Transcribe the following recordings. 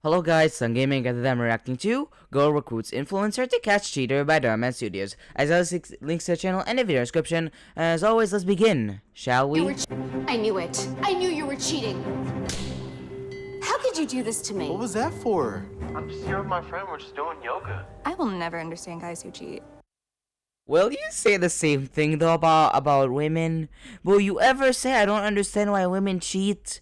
Hello guys, Sun Gaming and I'm reacting to Girl Recruits Influencer to Catch Cheater by Dhar Mann Studios. As well as links to the channel and the video description. As always, let's begin, shall we? I knew it. I knew you were cheating. How could you do this to me? What was that for? I'm just here with my friend. We're just doing yoga. I will never understand guys who cheat. Will you say the same thing though about women? Will you ever say I don't understand why women cheat?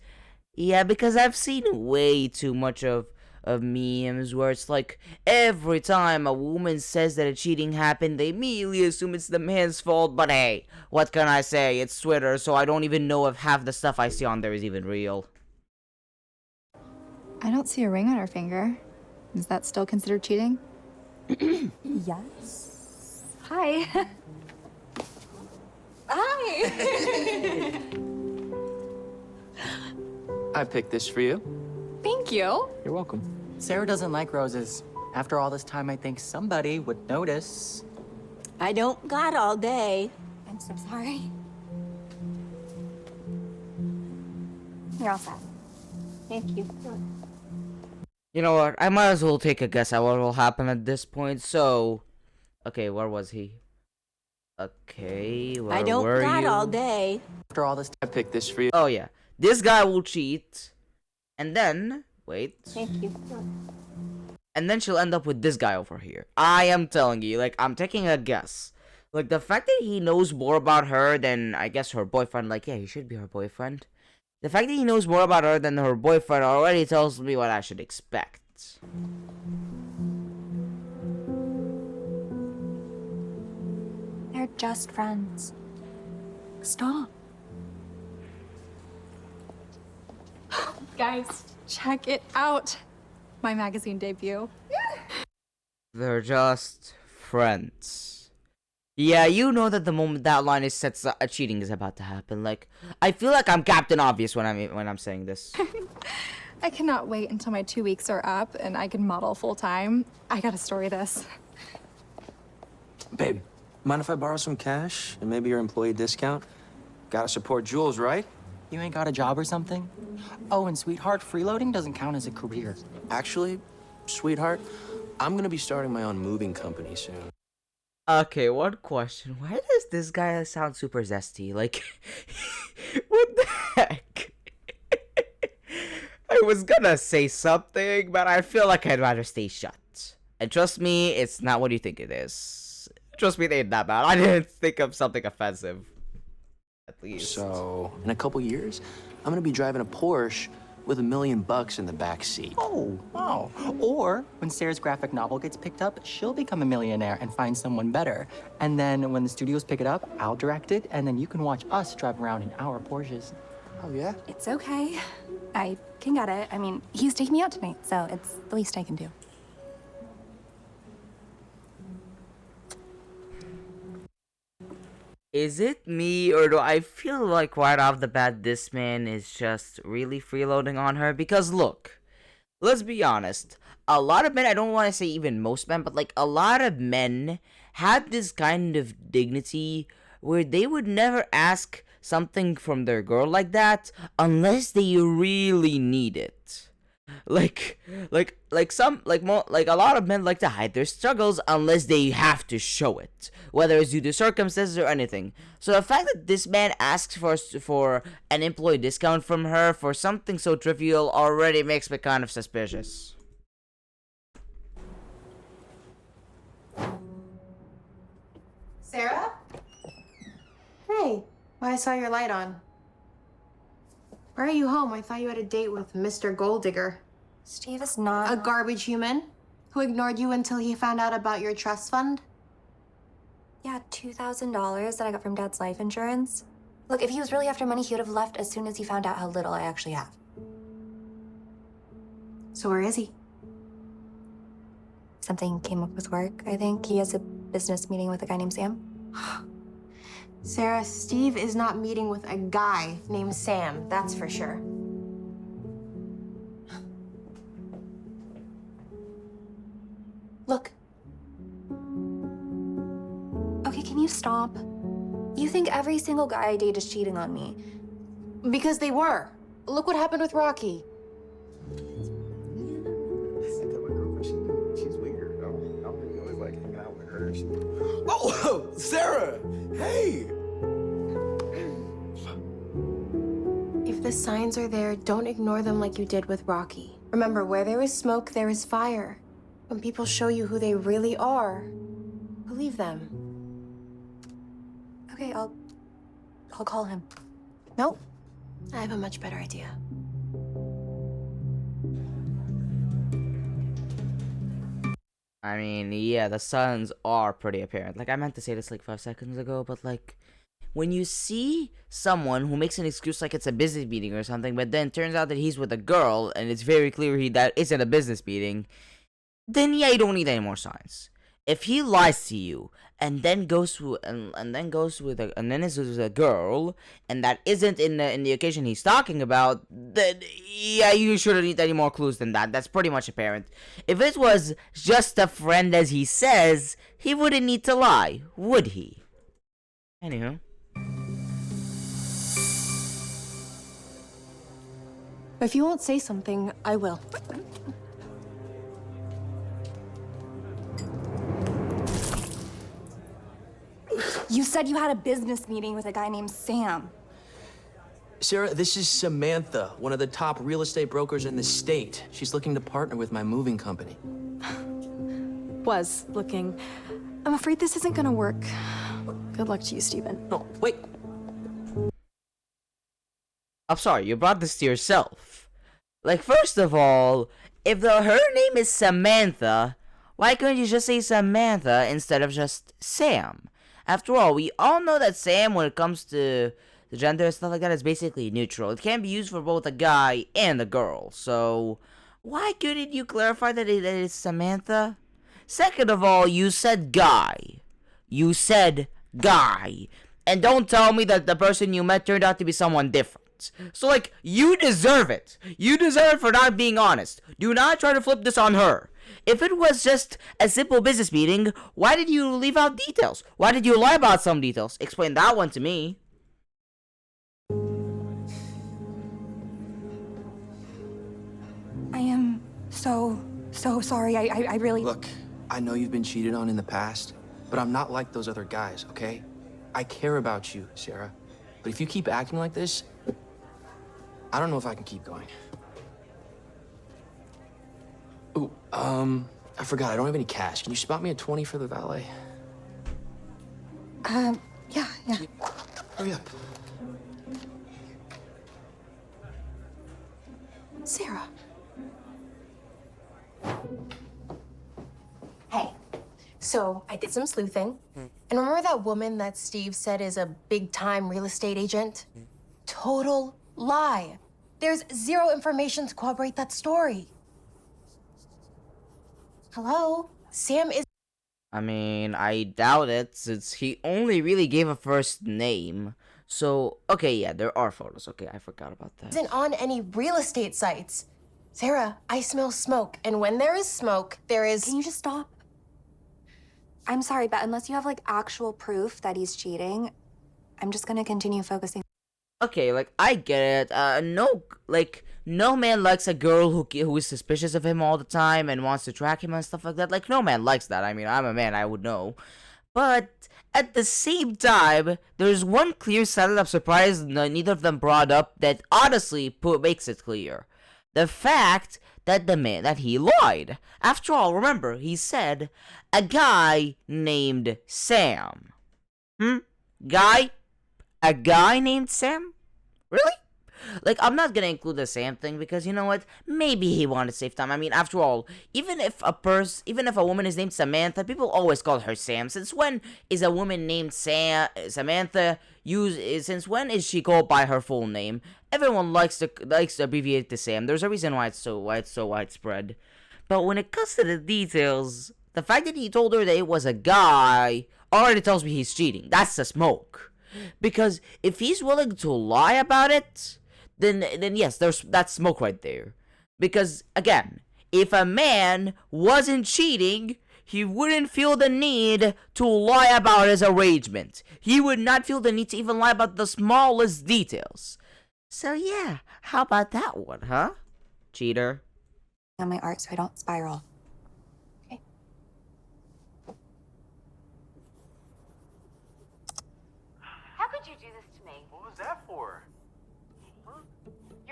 Yeah, because I've seen way too much of memes where it's like every time a woman says that a cheating happened, they immediately assume it's the man's fault. But hey, what can I say? It's Twitter, so I don't even know if half the stuff I see on there is even real. I don't see a ring on her finger. Is that still considered cheating? Yes. Hi. Hi. I picked this for you. Thank you. You're welcome. Sarah doesn't like roses. After all this time, I think somebody would notice. I don't got all day. I'm so sorry. You're all set. Thank you. You know what? I might as well take a guess at what will happen at this point. So, okay, where was he? Okay, where I don't were got you? all day. After all this I picked this for you. Oh yeah, this guy will cheat, and then wait. Thank you. And then she'll end up with this guy over here. I am telling you, like, I'm taking a guess. Like, the fact that he knows more about her than, I guess, her boyfriend. Like, yeah, he should be her boyfriend. The fact that he knows more about her than her boyfriend already tells me what I should expect. They're just friends. Stop. Guys, check it out. My magazine debut. They're just friends. Yeah, you know that the moment that line is set, a cheating is about to happen. Like, I feel like I'm Captain Obvious when I'm saying this. I cannot wait until my 2 weeks are up and I can model full time. I gotta story this. Babe, mind if I borrow some cash and maybe your employee discount? Gotta support Jules, right? You ain't got a job or something? Oh, and sweetheart, freeloading doesn't count as a career. Actually, sweetheart, I'm gonna be starting my own moving company soon. Okay, one question. Why does this guy sound super zesty? Like, what the heck? I was gonna say something, but I feel like I'd rather stay shut. And trust me, it's not what you think it is. Trust me, they ain't that bad. I didn't think of something offensive. At least. So, in a couple years, I'm gonna be driving a Porsche with $1 million in the back seat. Oh, wow. Or when Sarah's graphic novel gets picked up, she'll become a millionaire and find someone better. And then when the studios pick it up, I'll direct it, and then you can watch us drive around in our Porsches. Oh, yeah? It's okay. I can get it. I mean, he's taking me out tonight, so it's the least I can do. Is it me, or do I feel like right off the bat this man is just really freeloading on her? Because look, let's be honest, a lot of men, I don't want to say even most men, but like a lot of men have this kind of dignity where they would never ask something from their girl like that unless they really need it. Like a lot of men like to hide their struggles unless they have to show it, whether it's due to circumstances or anything. So the fact that this man asks for an employee discount from her for something so trivial already makes me kind of suspicious. Sarah? Hey, I saw your light on. Why are you home? I thought you had a date with Mr. Gold Digger. Steve is not A garbage human who ignored you until he found out about your trust fund? Yeah, $2,000 that I got from Dad's life insurance. Look, if he was really after money, he would have left as soon as he found out how little I actually have. So where is he? Something came up with work, I think. He has a business meeting with a guy named Sam. Sarah, Steve is not meeting with a guy named Sam, that's for sure. Look. Okay, can you stop? You think every single guy I date is cheating on me. Because they were. Look what happened with Rocky. Oh, Sarah! Hey! If the signs are there, don't ignore them like you did with Rocky. Remember, where there is smoke, there is fire. When people show you who they really are, believe them. Okay, I'll call him. Nope. I have a much better idea. I mean, yeah, the signs are pretty apparent. Like, I meant to say this like 5 seconds ago, but like, when you see someone who makes an excuse like it's a business meeting or something, but then turns out that he's with a girl and it's very clear that isn't a business meeting, then yeah, you don't need any more signs. If he lies to you and then goes with and then is with a girl and that isn't in the occasion he's talking about, then yeah, you shouldn't need any more clues than that. That's pretty much apparent. If it was just a friend as he says, he wouldn't need to lie, would he? Anywho. If you won't say something, I will. You said you had a business meeting with a guy named Sam. Sarah, this is Samantha, one of the top real estate brokers in the state. She's looking to partner with my moving company. Was looking. I'm afraid this isn't gonna work. Good luck to you, Steven. No, wait. I'm sorry, you brought this to yourself. Like, first of all, if her name is Samantha, why couldn't you just say Samantha instead of just Sam? After all, we all know that Sam, when it comes to the gender and stuff like that, is basically neutral. It can be used for both a guy and a girl. So, why couldn't you clarify that it is Samantha? Second of all, you said guy. You said guy. And don't tell me that the person you met turned out to be someone different. So, like, you deserve it. You deserve it for not being honest. Do not try to flip this on her. If it was just a simple business meeting, why did you leave out details? Why did you lie about some details? Explain that one to me. I am so sorry. I really... Look, I know you've been cheated on in the past, but I'm not like those other guys, okay? I care about you, Sarah. But if you keep acting like this, I don't know if I can keep going. Ooh, I forgot, I don't have any cash. Can you spot me a 20 for the valet? Yeah. Hurry up. Sarah. Hey. So, I did some sleuthing. And remember that woman that Steve said is a big-time real estate agent? Total lie. There's zero information to corroborate that story. Hello? Sam is... I mean, I doubt it, since he only really gave a first name. So, okay, yeah, there are photos. Okay, I forgot about that. isn't on any real estate sites. Sarah, I smell smoke. And when there is smoke, there is... Can you just stop? I'm sorry, but unless you have, like, actual proof that he's cheating, I'm just gonna continue focusing. Okay, like, I get it. No man likes a girl who is suspicious of him all the time and wants to track him and stuff like that. Like, no man likes that. I mean, I'm a man, I would know. But at the same time, there's one clear sign that I'm surprised neither of them brought up that honestly makes it clear. The fact that he lied. After all, remember, he said a guy named Sam. Guy? A guy named Sam? Really? Like, I'm not gonna include the Sam thing because, you know what? Maybe he wanted to save time. I mean, after all, even if a woman is named Samantha, people always call her Sam. Since when is a woman named Samantha since when is she called by her full name? Everyone likes to abbreviate it to Sam. There's a reason why it's so widespread. But when it comes to the details, the fact that he told her that it was a guy already tells me he's cheating. That's the smoke. Because if he's willing to lie about it, then yes, that's smoke right there. Because again, if a man wasn't cheating, he wouldn't feel the need to lie about his arrangement. He would not feel the need to even lie about the smallest details. So yeah, how about that one, huh? Cheater. On my art so I don't spiral. Okay.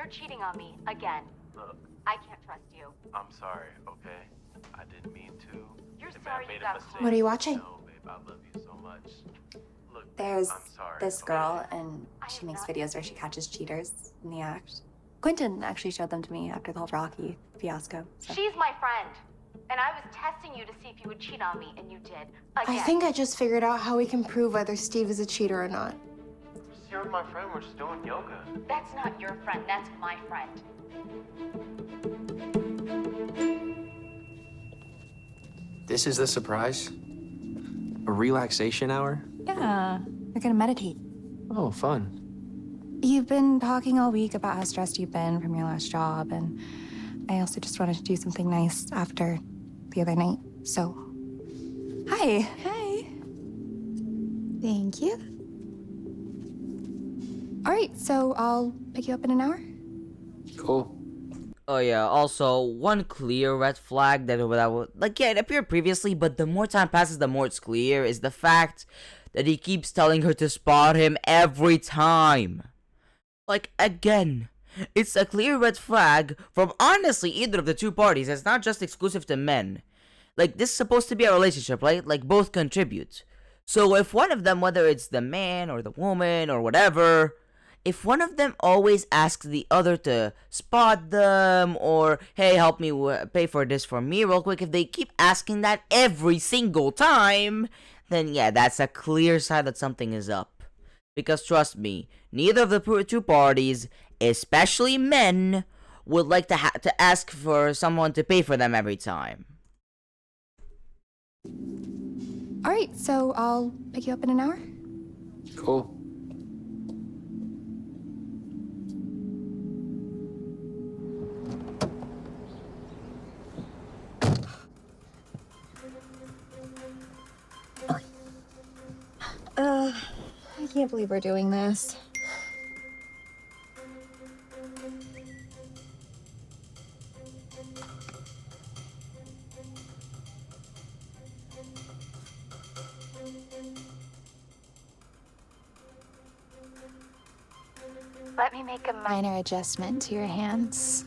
cheating on me again. Look, I can't trust you. I'm sorry, okay? I didn't mean to. You're Maybe sorry I made you a got mistake. caught. What are you watching? No, babe, I love you so much. Look, There's I'm sorry. this okay? girl, and she makes videos where she catches cheaters in the act. Quentin actually showed them to me after the whole Rocky fiasco. So. She's my friend. And I was testing you to see if you would cheat on me, and you did. Again. I think I just figured out how we can prove whether Steve is a cheater or not. Just here with my friend, we're just doing yoga. That's not your friend, that's my friend. This is the surprise? A relaxation hour? Yeah, we're gonna meditate. Oh, fun. You've been talking all week about how stressed you've been from your last job, and I also just wanted to do something nice after the other night. So, hi. Hi. Thank you. All right, so I'll pick you up in an hour. Cool. Oh yeah, also, one clear red flag that would, like, yeah, it appeared previously, but the more time passes, the more it's clear, is the fact that he keeps telling her to spot him every time. Like, again, it's a clear red flag from, honestly, either of the two parties. It's not just exclusive to men. Like, this is supposed to be a relationship, right? Like, both contribute. So if one of them, whether it's the man or the woman or whatever, if one of them always asks the other to spot them, or, hey, help me pay for this for me real quick, if they keep asking that every single time, then yeah, that's a clear sign that something is up. Because trust me, neither of the two parties, especially men, would like to ask for someone to pay for them every time. All right, so I'll pick you up in an hour. Cool. I can't believe we're doing this. Let me make a Minor adjustment to your hands.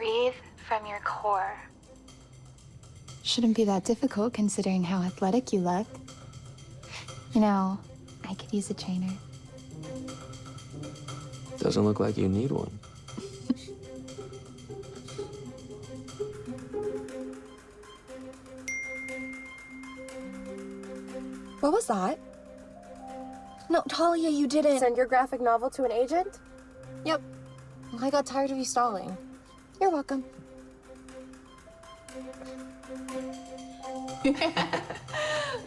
breathe from your core. Shouldn't be that difficult considering how athletic you look. You know, I could use a trainer. Doesn't look like you need one. What was that? No, Talia, you didn't send your graphic novel to an agent? Yep. I got tired of you stalling. You're welcome.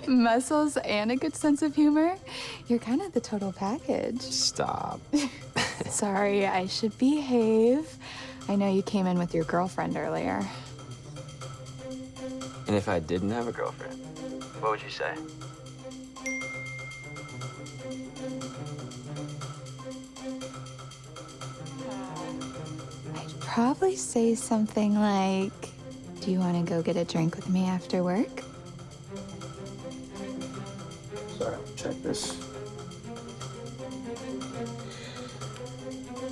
Muscles and a good sense of humor. You're kind of the total package. Stop. Sorry, I should behave. I know you came in with your girlfriend earlier. And if I didn't have a girlfriend, what would you say? I'd probably say something like, do you want to go get a drink with me after work? Sorry, check this.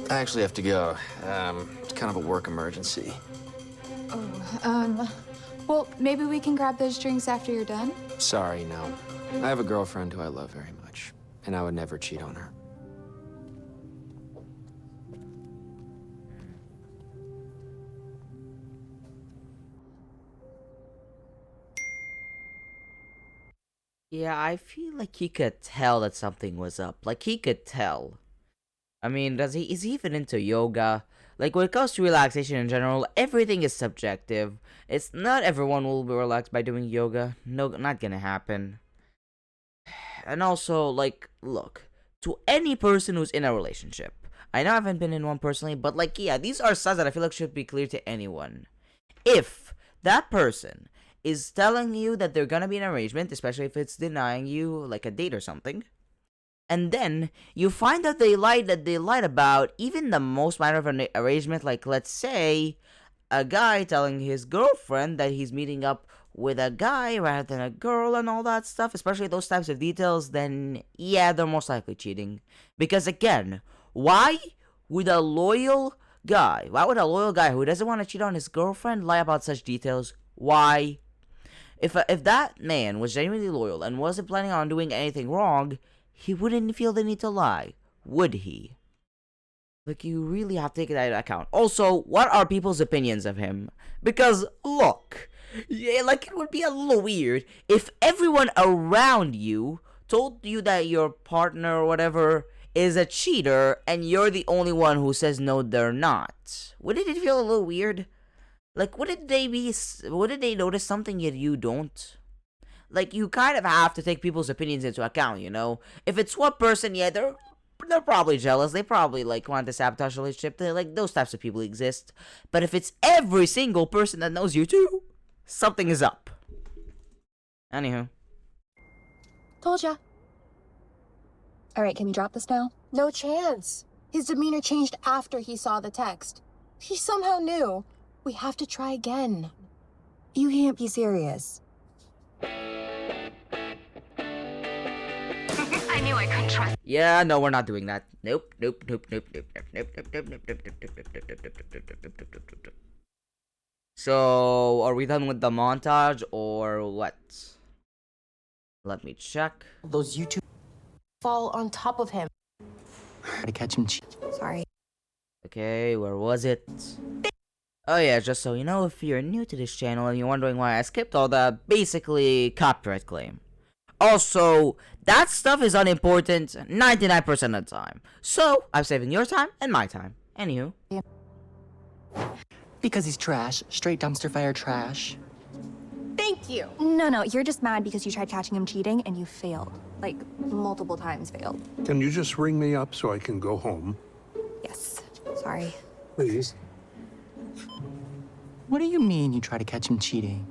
I actually have to go. It's kind of a work emergency. Well, maybe we can grab those drinks after you're done? Sorry, no. I have a girlfriend who I love very much, and I would never cheat on her. Yeah, I feel like he could tell that something was up. Like, he could tell. I mean, is he even into yoga? Like, when it comes to relaxation in general, everything is subjective. It's not everyone will be relaxed by doing yoga. No, not gonna happen. And also, like, look, to any person who's in a relationship, I know I haven't been in one personally, but, like, yeah, these are signs that I feel like should be clear to anyone. If that person is telling you that they're gonna be in an arrangement, especially if it's denying you, like, a date or something, and then you find out they lied about even the most minor of an arrangement, like, let's say, a guy telling his girlfriend that he's meeting up with a guy rather than a girl and all that stuff, especially those types of details, then yeah, they're most likely cheating. Because again, why would a loyal guy who doesn't want to cheat on his girlfriend lie about such details? Why? If that man was genuinely loyal and wasn't planning on doing anything wrong, he wouldn't feel the need to lie, would he? Like, you really have to take that into account. Also, what are people's opinions of him? Because, look, yeah, like, it would be a little weird if everyone around you told you that your partner or whatever is a cheater and you're the only one who says no, they're not. Wouldn't it feel a little weird? Like, wouldn't they notice something yet you don't? Like, you kind of have to take people's opinions into account, you know? If it's one person, yeah, they're probably jealous. They probably, like, want to sabotage the relationship. Like, those types of people exist. But if it's every single person that knows you too, something is up. Anywho. Told ya. All right, can we drop this now? No chance. His demeanor changed after he saw the text. He somehow knew. We have to try again. You can't be serious. I knew I couldn't trust. Yeah, no, we're not doing that. Nope. So, are we done with the montage or what? Let me check. Those YouTube Fall on top of him. to catch him cheat. Sorry. Okay, where was it? Oh yeah, just so you know, if you're new to this channel and you're wondering why I skipped all the basically copyright claim. Also, that stuff is unimportant 99% of the time. So, I'm saving your time and my time. Anywho. Because he's trash. Straight dumpster fire trash. Thank you. No, you're just mad because you tried catching him cheating and you failed. Like, multiple times failed. Can you just ring me up so I can go home? Yes. Sorry. Please. What do you mean you try to catch him cheating?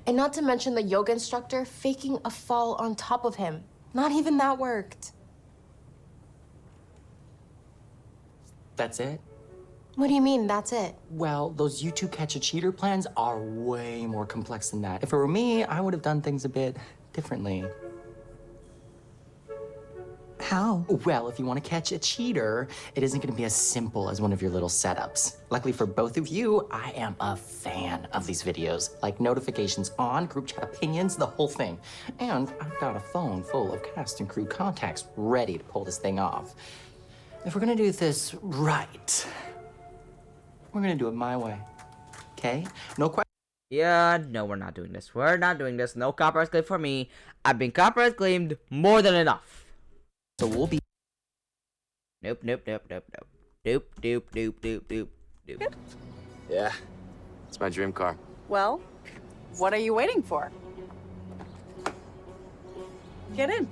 And not to mention the yoga instructor faking a fall on top of him. Not even that worked. That's it? What do you mean, that's it? Well, those YouTube catch a cheater plans are way more complex than that. If it were me, I would have done things a bit differently. How? Well, if you want to catch a cheater, it isn't going to be as simple as one of your little setups. Luckily for both of you, I am a fan of these videos. Like notifications on, group chat opinions, the whole thing. And I've got a phone full of cast and crew contacts ready to pull this thing off. If we're going to do this right, we're going to do it my way. Okay? No question. Yeah, no, we're not doing this. We're not doing this. No copyright claim for me. I've been copyright claimed more than enough. So we'll be... Nope. Yeah, it's my dream car. Well, what are you waiting for? Get in.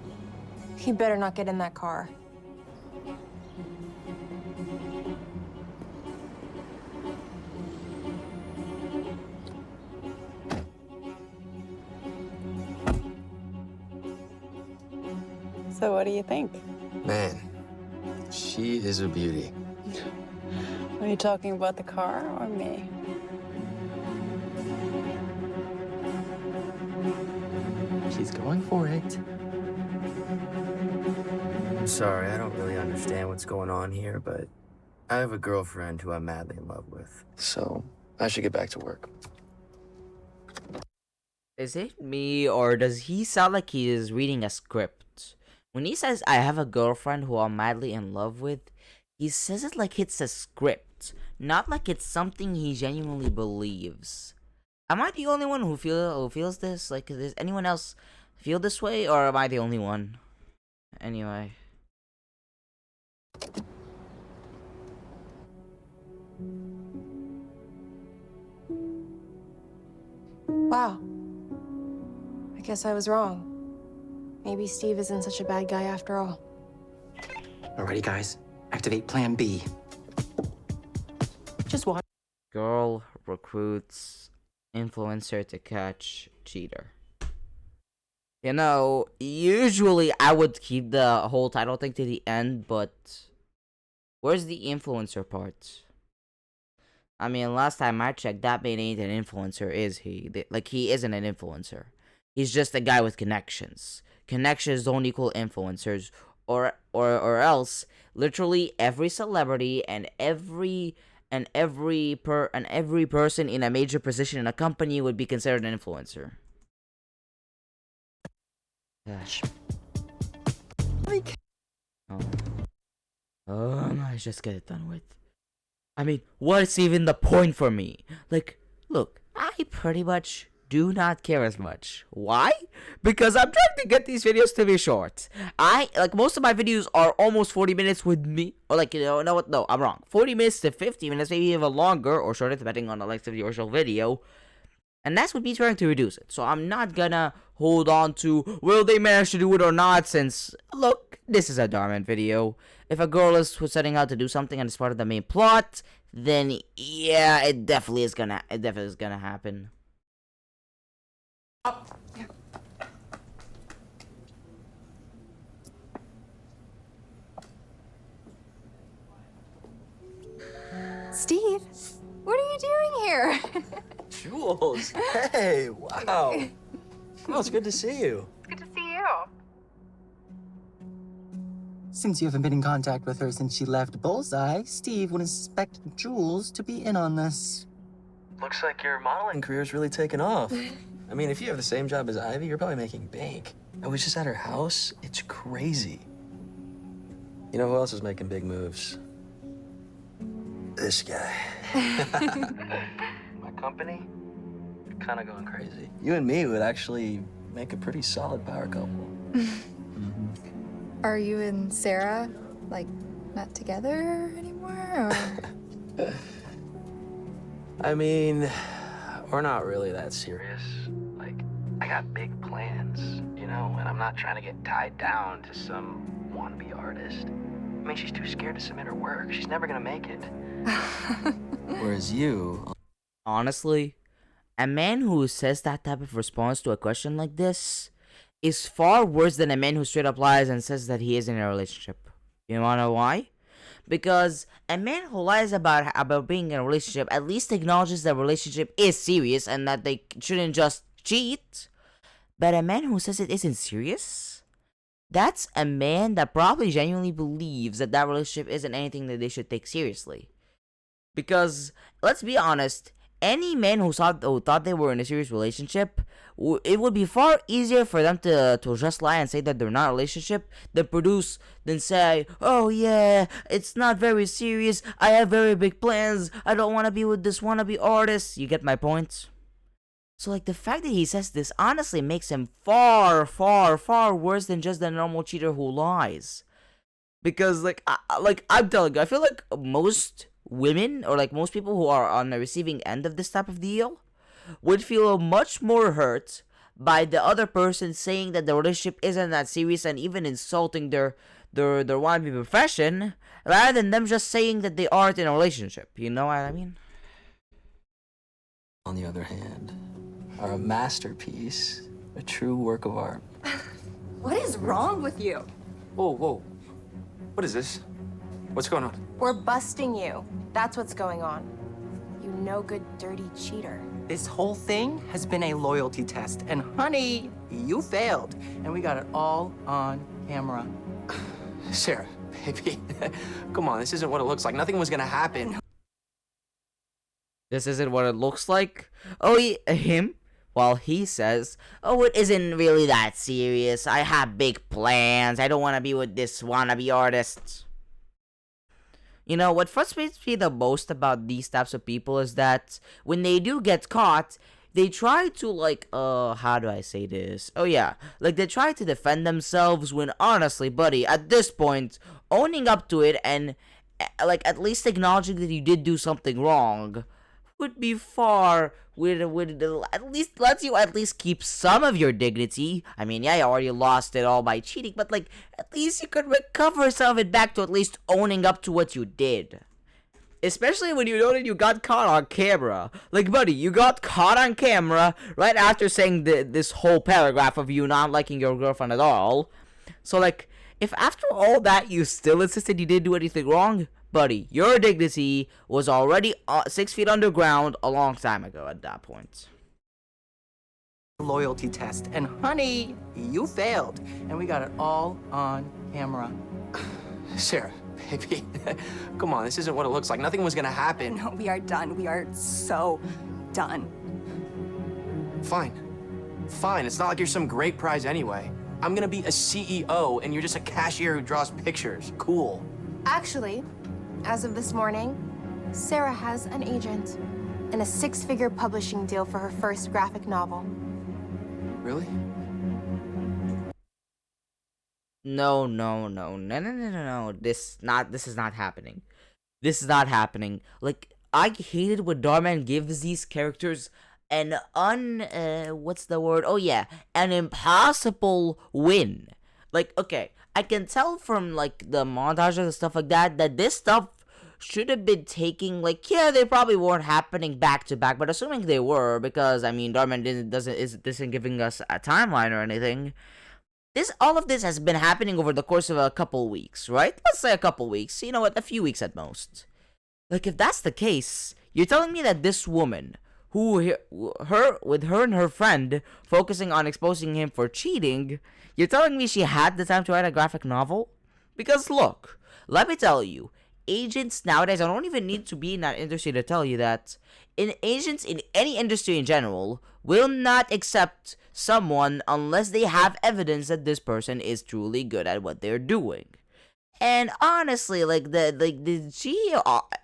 He better not get in that car. So what do you think? Man, she is a beauty. Are you talking about the car or me? She's going for it. I'm sorry, I don't really understand what's going on here, but I have a girlfriend who I'm madly in love with. So I should get back to work. Is it me, or does he sound like he is reading a script? When he says, I have a girlfriend who I'm madly in love with, he says it like it's a script, not like it's something he genuinely believes. Am I the only one who feels this? Like, does anyone else feel this way, or am I the only one? Anyway. Wow. I guess I was wrong. Maybe Steve isn't such a bad guy after all. Alrighty, guys. Activate Plan B. Just watch. Girl recruits influencer to catch cheater. You know, usually I would keep the whole title thing to the end, but where's the influencer part? I mean, last time I checked, that man ain't an influencer, is he? Like, he isn't an influencer. He's just a guy with connections. Connections don't equal influencers, or else literally every celebrity and every person in a major position in a company would be considered an influencer. Gosh. Let's just get it done with. I mean, what's even the point for me? Like, look, I pretty much do not care as much. Why? Because I'm trying to get these videos to be short. Most of my videos are almost 40 minutes with me. Or no, I'm wrong. 40 minutes to 50 minutes, maybe even longer or shorter, depending on the length of the original video. And that's what me trying to reduce it. So I'm not gonna hold on to, will they manage to do it or not, since, look, this is a DharMann video. If a girl is setting out to do something and it's part of the main plot, then yeah, it definitely is gonna happen. Steve, what are you doing here? Jules, hey, wow. Oh, it's good to see you. Good to see you. Since you haven't been in contact with her since she left Bullseye, Steve would expect Jules to be in on this. Looks like your modeling career's really taken off. I mean, if you have the same job as Ivy, you're probably making bank. I was just at her house. It's crazy. You know who else is making big moves? This guy. My company? Kind of going crazy. You and me would actually make a pretty solid power couple. Are you and Sarah, like, not together anymore, or? I mean, we're not really that serious. Like, I got big plans, you know, and I'm not trying to get tied down to some wannabe artist. I mean, she's too scared to submit her work. She's never gonna make it. Whereas you... Honestly, a man who says that type of response to a question like this is far worse than a man who straight up lies and says that he is in a relationship. You wanna know why? Because a man who lies about being in a relationship at least acknowledges that relationship is serious and that they shouldn't just cheat. But a man who says it isn't serious, that's a man that probably genuinely believes that that relationship isn't anything that they should take seriously. Because, let's be honest, any man who thought they were in a serious relationship, it would be far easier for them to just lie and say that they're not in a relationship than say, oh yeah, it's not very serious, I have very big plans, I don't want to be with this wannabe artist. You get my point? So like, the fact that he says this honestly makes him far, far, far worse than just the normal cheater who lies. Because I'm telling you, I feel like most women, or like most people who are on the receiving end of this type of deal, would feel much more hurt by the other person saying that the relationship isn't that serious and even insulting their wannabe profession, rather than them just saying that they aren't in a relationship. You know what I mean? On the other hand, are a masterpiece, a true work of art. What is wrong with you? Whoa, whoa. What is this? What's going on? We're busting you. That's what's going on. You no good, dirty cheater. This whole thing has been a loyalty test, and honey, you failed. And we got it all on camera. Sarah, baby, come on, this isn't what it looks like. Nothing was gonna happen. This isn't what it looks like? Oh, him? While he says, oh, it isn't really that serious. I have big plans. I don't want to be with this wannabe artist. You know, what frustrates me the most about these types of people is that when they do get caught, they try to, how do I say this? Oh, yeah. Like, they try to defend themselves when, honestly, buddy, at this point, owning up to it and, at least acknowledging that you did do something wrong would be far, would at least lets you at least keep some of your dignity. I mean, yeah, you already lost it all by cheating, but at least you could recover some of it back to at least owning up to what you did. Especially when you know that you got caught on camera. Like, buddy, you got caught on camera right after saying this whole paragraph of you not liking your girlfriend at all. So, if after all that you still insisted you didn't do anything wrong, buddy, your dignity was already 6 feet underground a long time ago at that point. Loyalty test. And honey, you failed. And we got it all on camera. Sarah, baby, come on, this isn't what it looks like. Nothing was gonna happen. No, we are done. We are so done. Fine. Fine, it's not like you're some great prize anyway. I'm gonna be a CEO and you're just a cashier who draws pictures. Cool. Actually, as of this morning, Sarah has an agent and a 6-figure publishing deal for her first graphic novel. Really? No. This is not happening. This is not happening. Like, I hated when Dhar Mann gives these characters an what's the word? Oh yeah, an impossible win. Like, okay, I can tell from like the montages and stuff like that this stuff should have been taking, like, yeah, they probably weren't happening back to back, but assuming they were, because I mean Dhar Mann isn't giving us a timeline or anything. All of this has been happening over the course of a couple weeks, right? Let's say a couple weeks. You know what? A few weeks at most. Like, if that's the case, you're telling me that this woman, with her and her friend focusing on exposing him for cheating, you're telling me she had the time to write a graphic novel? Because look, let me tell you, agents nowadays, I don't even need to be in that industry to tell you that, agents in any industry in general will not accept someone unless they have evidence that this person is truly good at what they're doing. And honestly, did she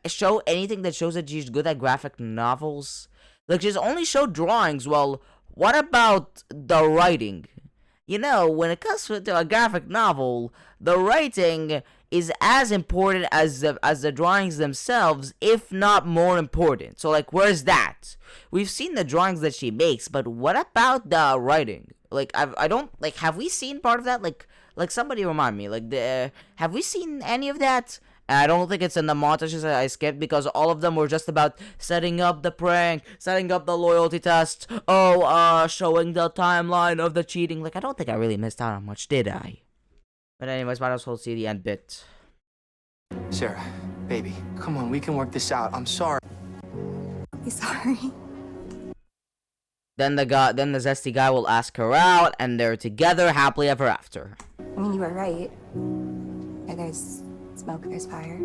show anything that shows that she's good at graphic novels? Like, she's only showed drawings. Well, what about the writing? You know, when it comes to a graphic novel, the writing is as important as the drawings themselves, if not more important. So, like, where's that? We've seen the drawings that she makes, but what about the writing? Like, I don't, like, have we seen part of that? Like somebody remind me, like, have we seen any of that? I don't think it's in the montages that I skipped, because all of them were just about setting up the prank, setting up the loyalty test, showing the timeline of the cheating. Like, I don't think I really missed out on much, did I? But anyways, might as well see the end bit. Sarah, baby, come on, we can work this out. I'm sorry. I'm sorry. Then the zesty guy will ask her out, and they're together happily ever after. I mean, you were right. Where there's smoke, there's fire.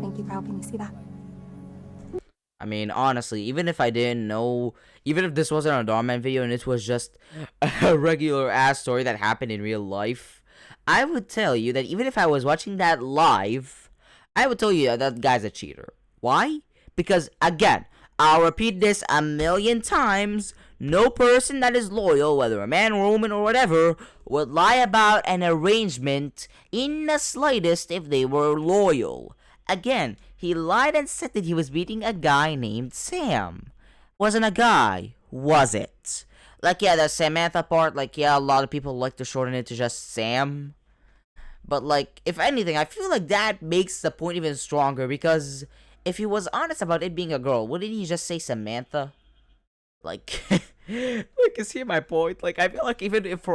Thank you for helping me see that. I mean, honestly, even if I didn't know, even if this wasn't a Dhar Mann video and it was just a regular ass story that happened in real life, I would tell you that even if I was watching that live, I would tell you that guy's a cheater. Why? Because, again, I'll repeat this a million times, no person that is loyal, whether a man, woman, or whatever, would lie about an arrangement in the slightest if they were loyal. Again, he lied and said that he was meeting a guy named Sam. Wasn't a guy, was it? Like, yeah, the Samantha part, like, yeah, a lot of people like to shorten it to just Sam. But, like, if anything, I feel like that makes the point even stronger, because if he was honest about it being a girl, wouldn't he just say Samantha? Like, you see my point? Like, I feel like even if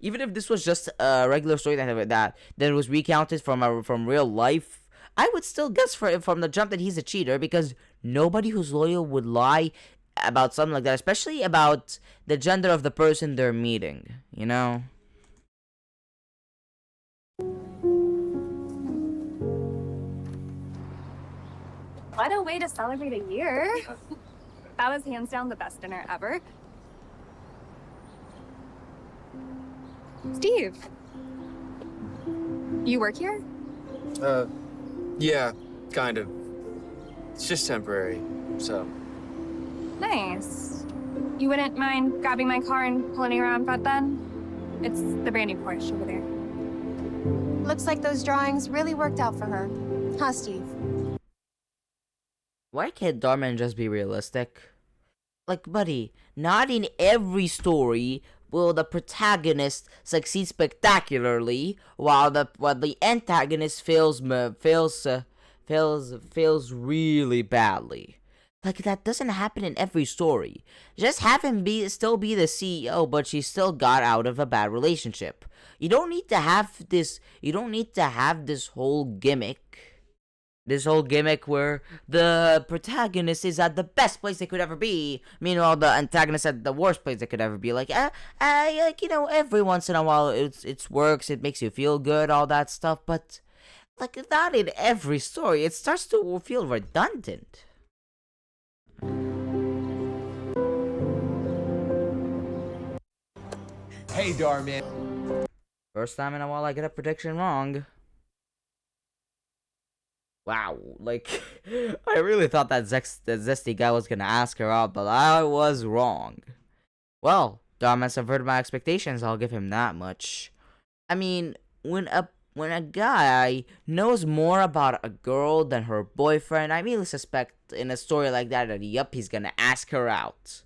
even if this was just a regular story that was recounted from real life, I would still guess from the jump that he's a cheater, because nobody who's loyal would lie about something like that, especially about the gender of the person they're meeting, you know? What a way to celebrate a year. That was hands down the best dinner ever. Steve, you work here? Yeah, kind of. It's just temporary, so. Nice. You wouldn't mind grabbing my car and pulling it around front then? It's the brand new Porsche over there. Looks like those drawings really worked out for her. Huh, Steve? Why can't Dhar Mann just be realistic? Like, buddy, not in every story will the protagonist succeed spectacularly, while the antagonist fails really badly. Like, that doesn't happen in every story. Just have him still be the CEO, but she still got out of a bad relationship. You don't need to have this whole gimmick. This whole gimmick where the protagonist is at the best place they could ever be, meanwhile the antagonist at the worst place they could ever be. Like, every once in a while it works, it makes you feel good, all that stuff, but like, not in every story. It starts to feel redundant. Hey, Dhar Mann. First time in a while I get a prediction wrong. Wow, like, I really thought that zesty guy was gonna ask her out, but I was wrong. Well, Dhar Mann subverted my expectations, I'll give him that much. I mean, when a guy knows more about a girl than her boyfriend, I immediately suspect in a story like that, yup, he's gonna ask her out.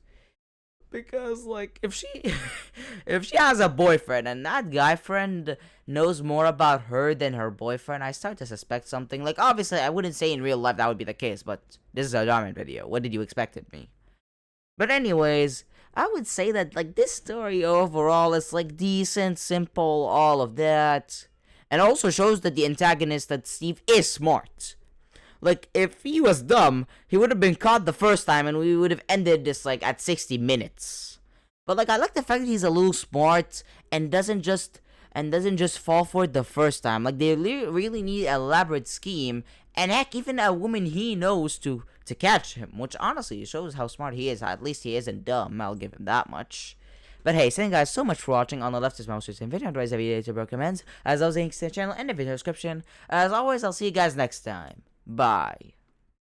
Because, like, if she has a boyfriend and that guy friend knows more about her than her boyfriend, I start to suspect something. Like, obviously, I wouldn't say in real life that would be the case, but this is a Dhar Mann video. What did you expect of me? But anyways, I would say that, like, this story overall is, like, decent, simple, all of that. And also shows that the antagonist, that Steve, is smart. Like, if he was dumb, he would have been caught the first time and we would have ended this, like, at 60 minutes. But, like, I like the fact that he's a little smart and doesn't just fall for it the first time. Like, they really need an elaborate scheme, and heck, even a woman he knows to catch him, which honestly shows how smart he is. At least he isn't dumb, I'll give him that much. But hey, thank you guys so much for watching. On the left is my most recent video, and right is a video to recommends. As always, links to the channel and the video description. As always, I'll see you guys next time. Bye.